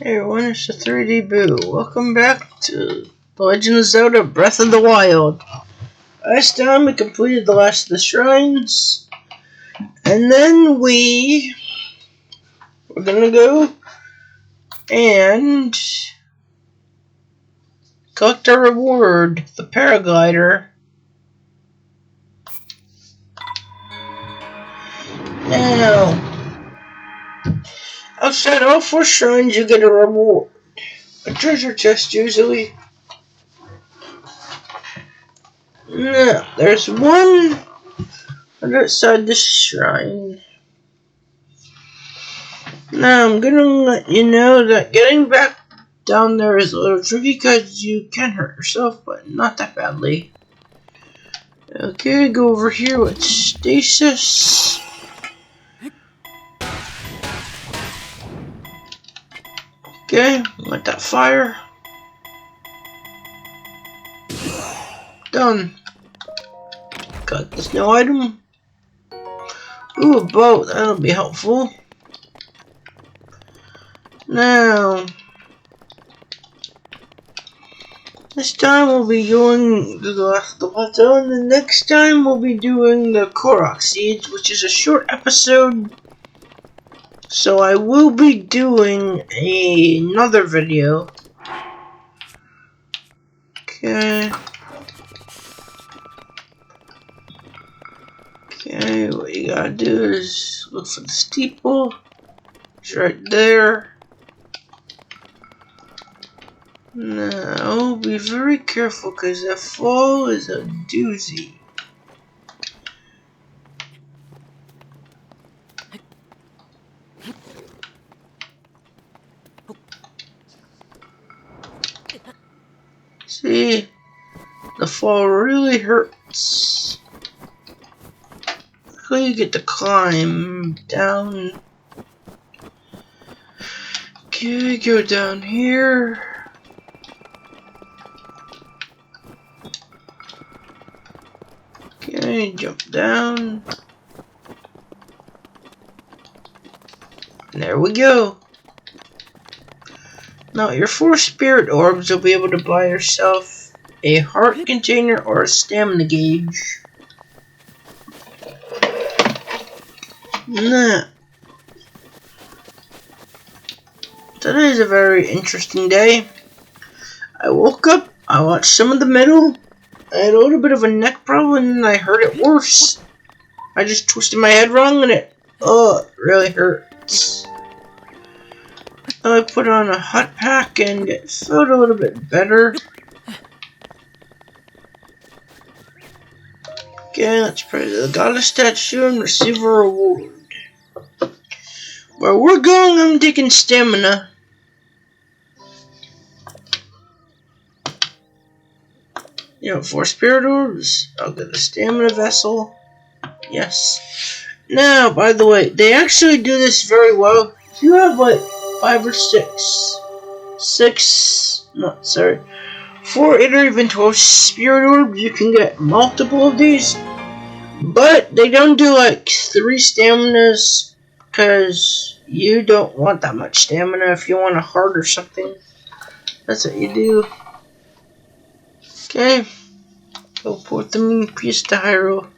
Hey everyone, it's the 3D Boo. Welcome back to The Legend of Zelda Breath of the Wild. Last time we completed the last of the shrines, and then we're gonna go and collect our reward, the paraglider. Now, outside all 4 shrines you get a reward. A treasure chest usually. Now, there's one outside this shrine. Now, I'm gonna let you know that getting back down there is a little tricky because you can hurt yourself, but not that badly. Okay, go over here with stasis. Okay, let that fire. Done. Got this new item. Ooh, a boat. That'll be helpful. Now, this time we'll be doing the plateau, and the next time we'll be doing the Korok Siege, which is a short episode. So I will be doing another video. Okay. Okay, what you gotta do is look for the steeple. It's right there. Now, be very careful because that fall is a doozy. See, the fall really hurts. Luckily you get to climb down. Okay, go down here. Okay, jump down. And there we go. Now, your 4 spirit orbs, you'll be able to buy yourself a heart container or a stamina gauge. Now, today is a very interesting day. I woke up, I watched some of the middle. I had a little bit of a neck problem and I heard it worse. I just twisted my head wrong and it really hurts. I put on a hot pack and it felt a little bit better. Okay, let's pray to the goddess statue and receive a reward. Where we're going, I'm taking stamina. You know, 4 spirit orbs. I'll get a stamina vessel. Yes. Now, by the way, they actually do this very well. If you have like 5 or 4, 8, or even 12 spirit orbs, you can get multiple of these. But they don't do like 3 staminas because you don't want that much stamina if you want a heart or something. That's what you do. Okay. Go put the moon piece to Hyrule.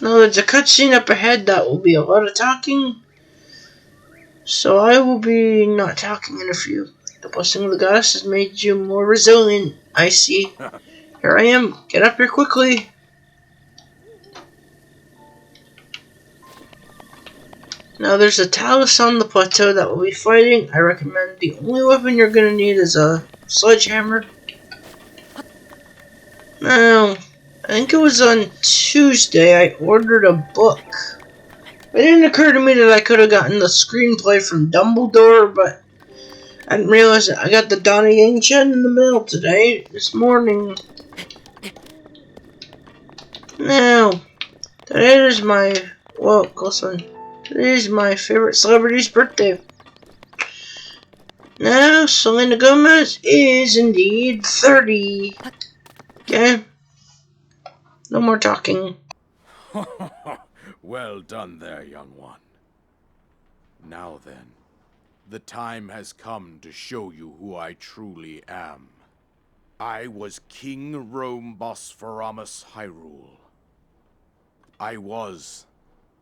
Now there's a cutscene up ahead that will be a lot of talking. So I will be not talking in a few. The blessing of the goddess has made you more resilient, I see. Here I am. Get up here quickly. Now there's a Talus on the plateau that will be fighting. I recommend the only weapon you're going to need is a sledgehammer. Now, I think it was on Tuesday I ordered a book. It didn't occur to me that I could have gotten the screenplay from Dumbledore, but I didn't realize that I got the Donnie Yen Chen in the mail today, this morning. Now, today is my, close one. Today is my favorite celebrity's birthday. Now, Selena Gomez is indeed 30. Okay? No more talking. Well done there, young one. Now then, the time has come to show you who I truly am. I was King Rome Bosphoramos Hyrule. I was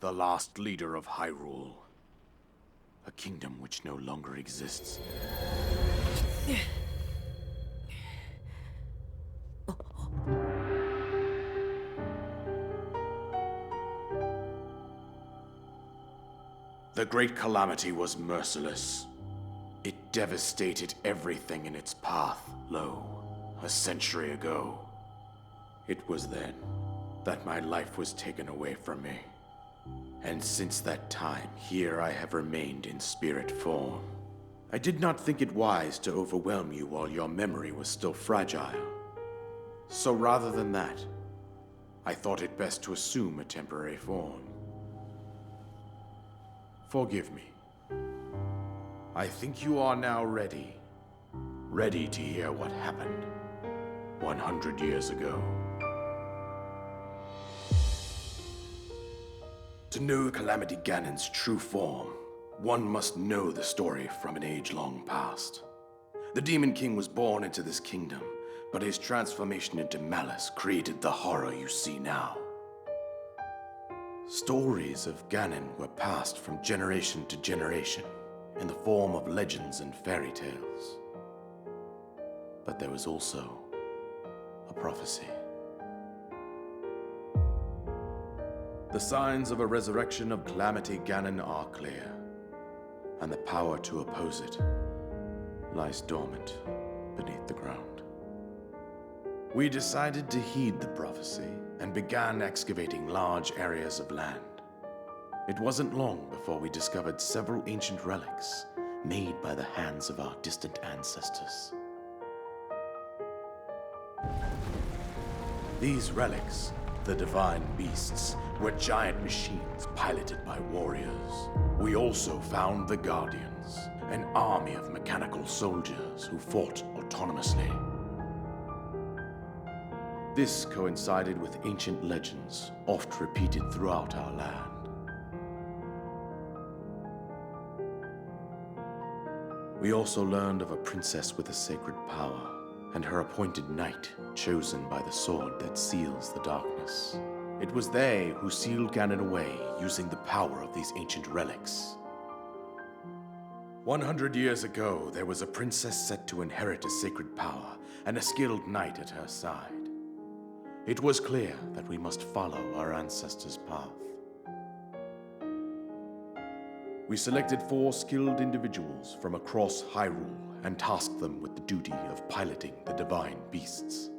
the last leader of Hyrule, a kingdom which no longer exists. The Great Calamity was merciless. It devastated everything in its path, a century ago. It was then that my life was taken away from me. And since that time, here I have remained in spirit form. I did not think it wise to overwhelm you while your memory was still fragile. So rather than that, I thought it best to assume a temporary form. Forgive me. I think you are now ready. Ready to hear what happened 100 years ago. To know Calamity Ganon's true form, one must know the story from an age long past. The Demon King was born into this kingdom, but his transformation into malice created the horror you see now. Stories of Ganon were passed from generation to generation in the form of legends and fairy tales. But there was also a prophecy. The signs of a resurrection of Calamity Ganon are clear, and the power to oppose it lies dormant beneath the ground. We decided to heed the prophecy and began excavating large areas of land. It wasn't long before we discovered several ancient relics made by the hands of our distant ancestors. These relics, the divine beasts, were giant machines piloted by warriors. We also found the Guardians, an army of mechanical soldiers who fought autonomously. This coincided with ancient legends, oft repeated throughout our land. We also learned of a princess with a sacred power, and her appointed knight, chosen by the sword that seals the darkness. It was they who sealed Ganon away using the power of these ancient relics. 100 years ago, there was a princess set to inherit a sacred power and a skilled knight at her side. It was clear that we must follow our ancestors' path. We selected 4 skilled individuals from across Hyrule and tasked them with the duty of piloting the divine beasts.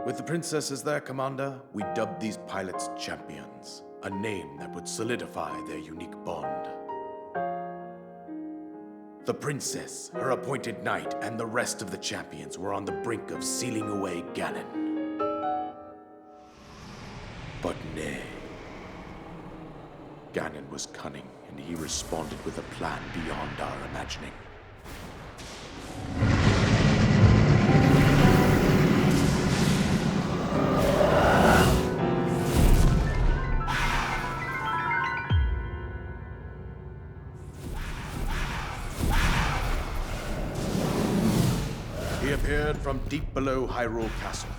With the princess as their commander, we dubbed these pilots champions, a name that would solidify their unique bond. The princess, her appointed knight, and the rest of the champions were on the brink of sealing away Ganon. But nay. Ganon was cunning, and he responded with a plan beyond our imagining. He appeared from deep below Hyrule Castle,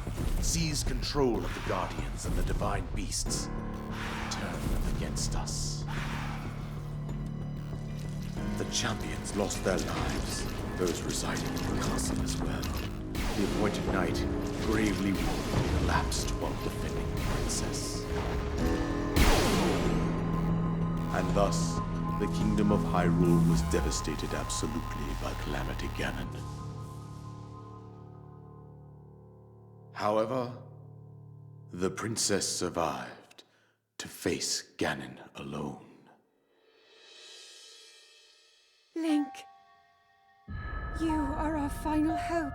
seized control of the Guardians and the divine beasts, and turned them against us. The champions lost their lives, those residing in the castle as well. The appointed knight, gravely wounded, collapsed while defending the princess. And thus, the kingdom of Hyrule was devastated absolutely by Calamity Ganon. However, the princess survived to face Ganon alone. Link, you are our final hope.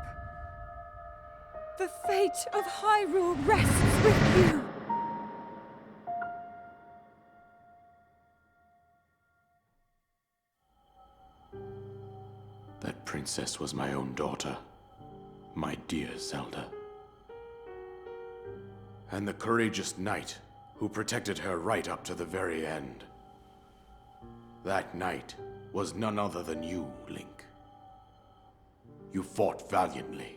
The fate of Hyrule rests with you. That princess was my own daughter, my dear Zelda. And the courageous knight who protected her right up to the very end. That night was none other than you, Link. You fought valiantly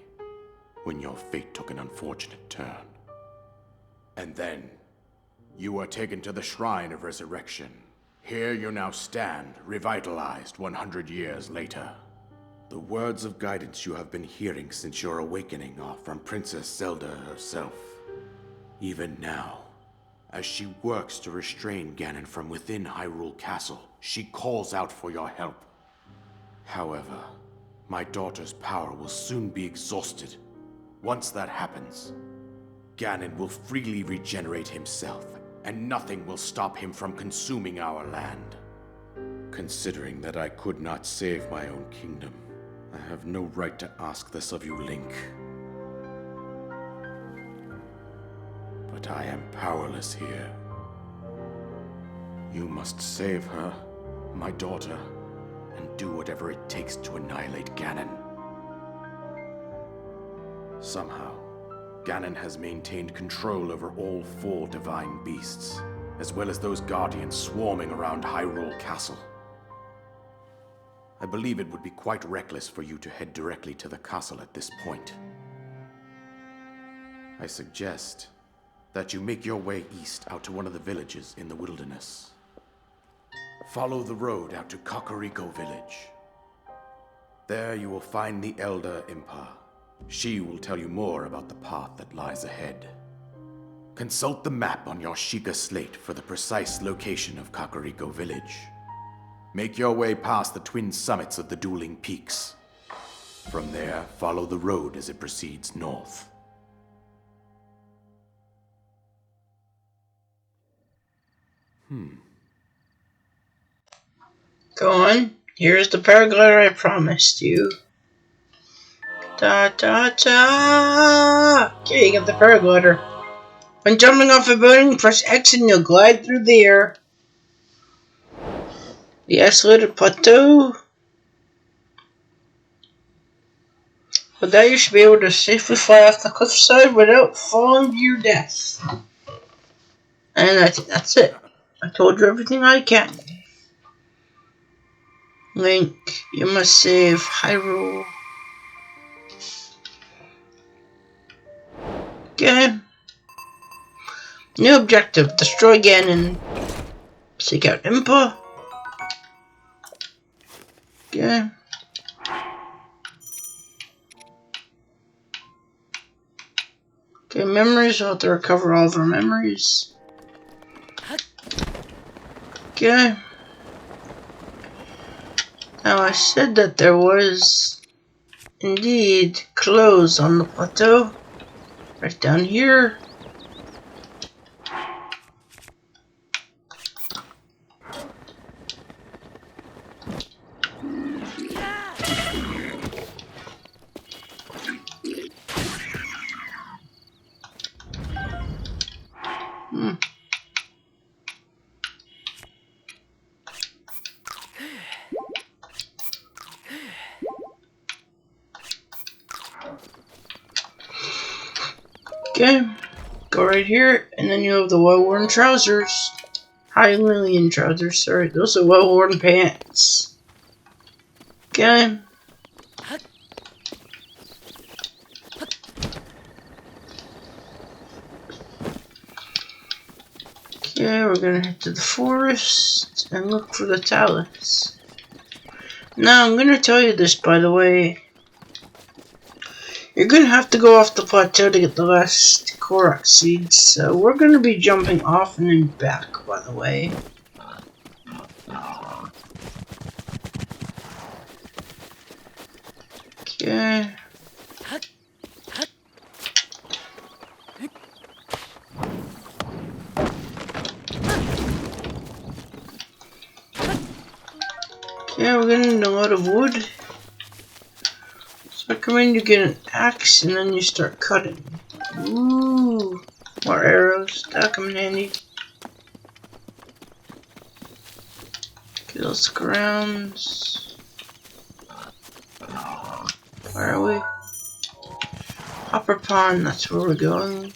when your fate took an unfortunate turn. And then, you were taken to the Shrine of Resurrection. Here you now stand, revitalized 100 years later. The words of guidance you have been hearing since your awakening are from Princess Zelda herself. Even now, as she works to restrain Ganon from within Hyrule Castle, she calls out for your help. However, my daughter's power will soon be exhausted. Once that happens, Ganon will freely regenerate himself, and nothing will stop him from consuming our land. Considering that I could not save my own kingdom, I have no right to ask this of you, Link. But I am powerless here. You must save her, my daughter, and do whatever it takes to annihilate Ganon. Somehow, Ganon has maintained control over all 4 divine beasts, as well as those guardians swarming around Hyrule Castle. I believe it would be quite reckless for you to head directly to the castle at this point. I suggest that you make your way east out to one of the villages in the wilderness. Follow the road out to Kakariko Village. There you will find the Elder Impa. She will tell you more about the path that lies ahead. Consult the map on your Sheikah slate for the precise location of Kakariko Village. Make your way past the twin summits of the dueling peaks. From there, follow the road as it proceeds north. Go on. Here's the paraglider I promised you. Ta-ta-ta! Okay, you got the paraglider. When jumping off a building, press X and you'll glide through the air. The isolated plateau. With that, you should be able to safely fly off the cliffside without falling to your death. And that's it. I told you everything I can. Link, you must save Hyrule. Okay. New objective, destroy Ganon. Seek out Impa. Okay. Okay, memories, we'll have to recover all of our memories. Okay. Now I said that there was indeed clothes on the plateau. Right down here. Okay, go right here, and then you have the well-worn trousers. Hylian trousers, sorry, those are well-worn pants. Okay. Okay, we're gonna head to the forest and look for the talents. Now, I'm gonna tell you this, by the way. You're gonna have to go off the plateau to get the last Korok seeds, so we're gonna be jumping off and then back, by the way. Okay. Okay, we're gonna need a lot of wood. I recommend you get an axe and then you start cutting. Ooh, more arrows. That come in handy. Okay, let's look around. Where are we? Hopper Pond, that's where we're going.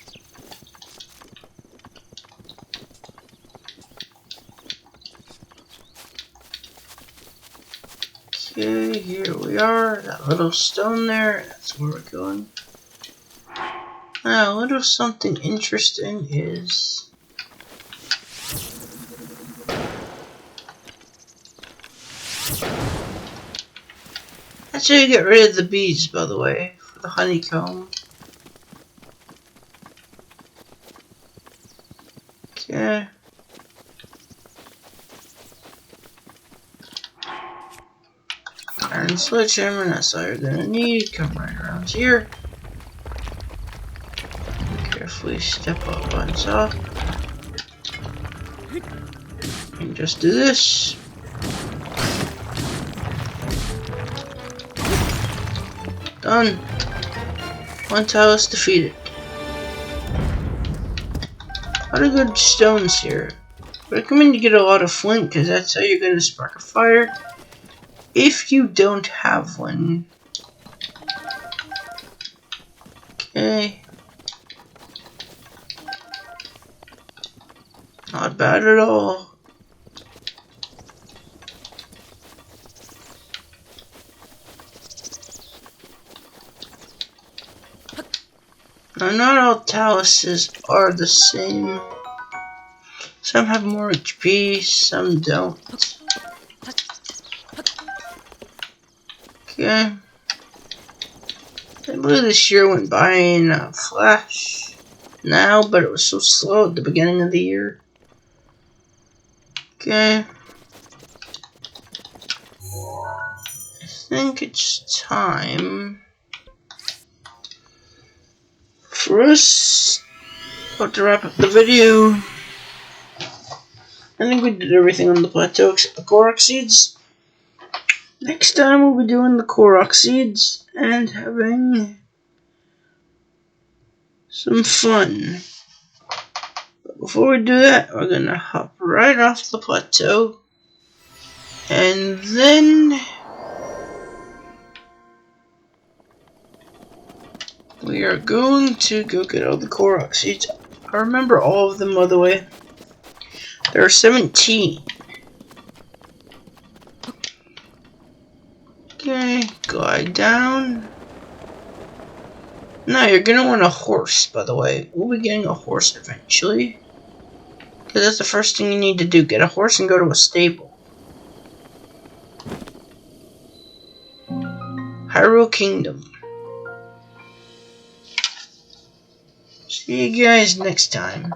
Okay, here we are. That little stone there. That's where we're going. Now, a little something interesting is... That's how you get rid of the bees, by the way, for the honeycomb. Okay. Iron sledgehammer, that's all you're gonna need. Come right around here. Carefully step up on top. And just do this. Done. One talus defeated. A lot of good stones here. I recommend you get a lot of flint because that's how you're going to spark a fire. If you don't have one. Okay. Not bad at all. Now, not all taluses are the same. Some have more HP, some don't. Okay. I believe this year went by in a flash now, but it was so slow at the beginning of the year. Okay. I think it's time for us to wrap up the video. I think we did everything on the plateau except the Korok seeds. Next time we'll be doing the Korok seeds and having some fun. But before we do that, we're gonna hop right off the plateau. And then we are going to go get all the Korok seeds. I remember all of them, by the way. There are 17. Okay, glide down. Now you're gonna want a horse, by the way. We'll be getting a horse eventually. Because that's the first thing you need to do. Get a horse and go to a stable. Hyrule Kingdom. See you guys next time.